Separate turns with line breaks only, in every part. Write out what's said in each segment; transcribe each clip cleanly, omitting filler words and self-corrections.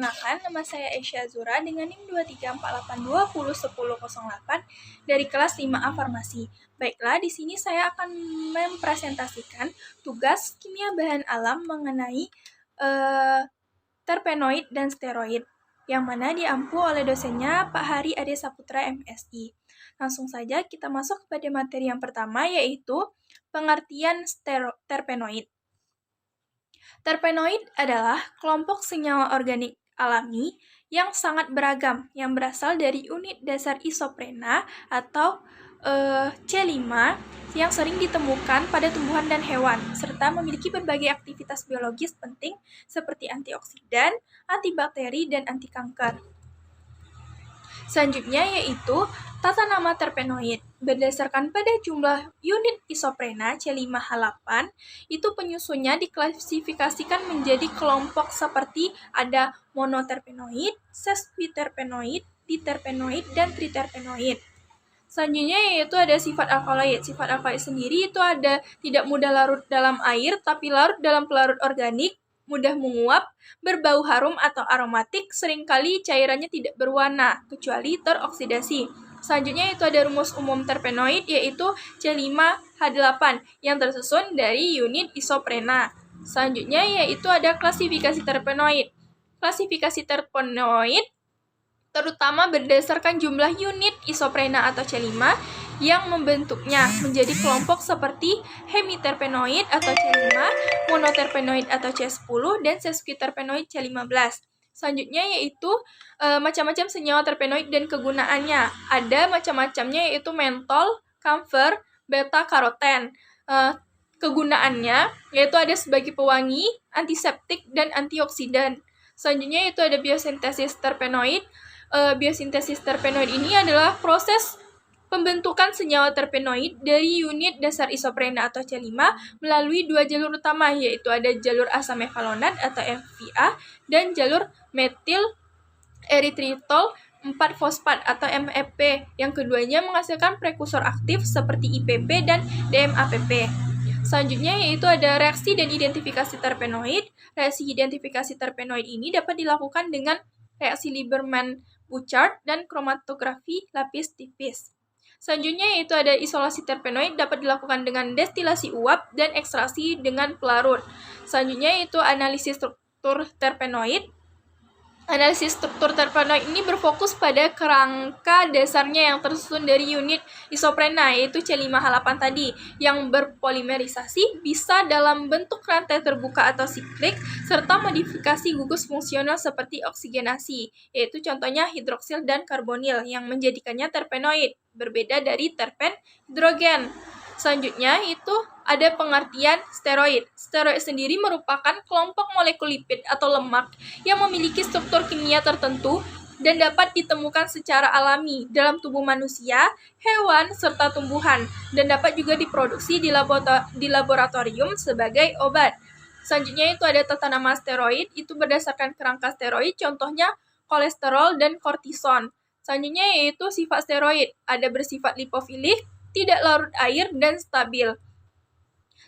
Perkenalkan, nama saya Aisyah Azura dengan NIM 234821008 dari kelas 5A Farmasi. Baiklah, di sini saya akan mempresentasikan tugas kimia bahan alam mengenai terpenoid dan steroid, yang mana diampu oleh dosennya Pak Hari Ade Saputra MSI. Langsung saja kita masuk kepada materi yang pertama, yaitu pengertian terpenoid. Terpenoid adalah kelompok senyawa organik alami yang sangat beragam yang berasal dari unit dasar isoprena atau C5 yang sering ditemukan pada tumbuhan dan hewan serta memiliki berbagai aktivitas biologis penting seperti antioksidan, antibakteri, dan anti kanker. Selanjutnya yaitu tata nama terpenoid. Berdasarkan pada jumlah unit isoprena C5H8, itu penyusunnya diklasifikasikan menjadi kelompok seperti ada monoterpenoid, sesquiterpenoid, diterpenoid, dan triterpenoid. Selanjutnya yaitu ada sifat alkaloid. Sifat alkaloid sendiri itu ada tidak mudah larut dalam air, tapi larut dalam pelarut organik, mudah menguap, berbau harum atau aromatik, seringkali cairannya tidak berwarna, kecuali teroksidasi. Selanjutnya itu ada rumus umum terpenoid, yaitu C5H8, yang tersusun dari unit isoprena. Selanjutnya yaitu ada klasifikasi terpenoid. Klasifikasi terpenoid terutama berdasarkan jumlah unit isoprena atau C5 yang membentuknya menjadi kelompok seperti hemiterpenoid atau C5, monoterpenoid atau C10, dan sesquiterpenoid C15. Selanjutnya yaitu macam-macam senyawa terpenoid dan kegunaannya. Ada macam-macamnya yaitu mentol, camphor, beta-karoten. Kegunaannya yaitu ada sebagai pewangi, antiseptik, dan antioksidan. Selanjutnya yaitu ada biosintesis terpenoid. Biosintesis terpenoid ini adalah proses pembentukan senyawa terpenoid dari unit dasar isoprena atau C5 melalui dua jalur utama, yaitu ada jalur asam mevalonat atau FVA dan jalur metil eritritol 4-fosfat atau MEP. Yang keduanya menghasilkan prekursor aktif seperti IPP dan DMAPP. Selanjutnya yaitu ada reaksi dan identifikasi terpenoid. Reaksi identifikasi terpenoid ini dapat dilakukan dengan reaksi Lieberman-Bouchard dan kromatografi lapis tipis. Selanjutnya yaitu ada isolasi terpenoid dapat dilakukan dengan destilasi uap dan ekstraksi dengan pelarut. Selanjutnya yaitu analisis struktur terpenoid. Analisis struktur terpenoid ini berfokus pada kerangka dasarnya yang tersusun dari unit isoprena, yaitu C5H8 tadi, yang berpolimerisasi bisa dalam bentuk rantai terbuka atau siklik, serta modifikasi gugus fungsional seperti oksigenasi, yaitu contohnya hidroksil dan karbonil, yang menjadikannya terpenoid, berbeda dari terpen hidrogen. Selanjutnya itu ada pengertian steroid. Steroid sendiri merupakan kelompok molekul lipid atau lemak yang memiliki struktur kimia tertentu dan dapat ditemukan secara alami dalam tubuh manusia, hewan, serta tumbuhan, dan dapat juga diproduksi di laboratorium sebagai obat. Selanjutnya itu ada tata nama steroid, itu berdasarkan kerangka steroid, contohnya kolesterol dan kortison. Selanjutnya yaitu sifat steroid, ada bersifat lipofilik, tidak larut air, dan stabil.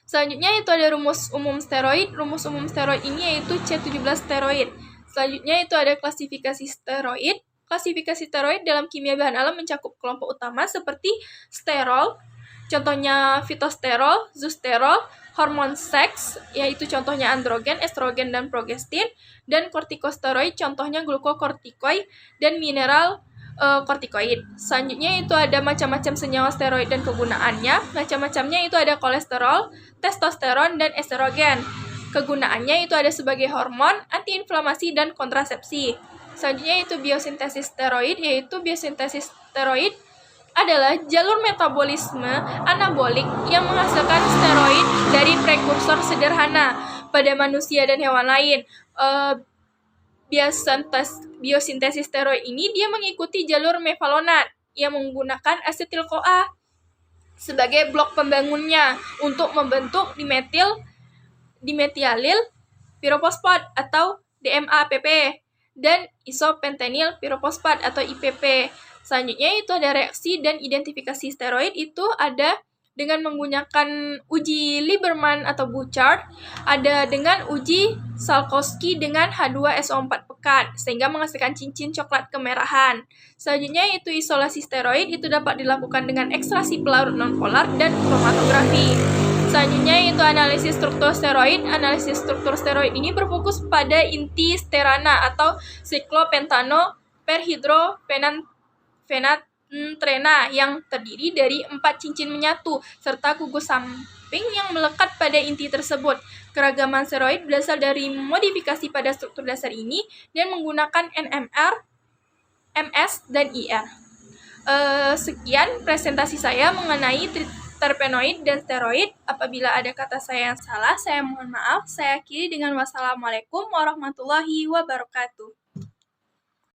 Selanjutnya itu ada rumus umum steroid. Rumus umum steroid ini yaitu C17 steroid. Selanjutnya itu ada klasifikasi steroid. Klasifikasi steroid dalam kimia bahan alam mencakup kelompok utama seperti sterol, contohnya fitosterol, zoosterol, hormon seks, yaitu contohnya androgen, estrogen, dan progestin, dan kortikosteroid, contohnya glukokortikoid, dan mineral kortikoid. Selanjutnya itu ada macam-macam senyawa steroid dan kegunaannya. Macam-macamnya itu ada kolesterol, testosteron, dan estrogen. Kegunaannya itu ada sebagai hormon, antiinflamasi, dan kontrasepsi. Selanjutnya itu biosintesis steroid, yaitu biosintesis steroid adalah jalur metabolisme anabolik yang menghasilkan steroid dari prekursor sederhana pada manusia dan hewan lain. Biosintesis steroid ini dia mengikuti jalur mevalonat yang menggunakan asetil-CoA sebagai blok pembangunnya untuk membentuk dimetialil pirofosfat atau DMAPP dan isopentenyl pirofosfat atau IPP. Selanjutnya itu ada reaksi dan identifikasi steroid, itu ada dengan menggunakan uji Lieberman atau Bouchard, ada dengan uji Salkowski dengan H2SO4 pekat, sehingga menghasilkan cincin coklat kemerahan. Selanjutnya yaitu isolasi steroid, itu dapat dilakukan dengan ekstraksi pelarut nonpolar dan kromatografi. Selanjutnya yaitu analisis struktur steroid. Analisis struktur steroid ini berfokus pada inti sterana atau siklopentano perhidrophenantrena yang terdiri dari 4 cincin menyatu serta gugus samping yang melekat pada inti tersebut. Keragaman steroid berasal dari modifikasi pada struktur dasar ini dan menggunakan NMR, MS, dan IR. Sekian presentasi saya mengenai terpenoid dan steroid. Apabila ada kata saya yang salah, saya mohon maaf. Saya akhiri dengan wassalamualaikum warahmatullahi wabarakatuh.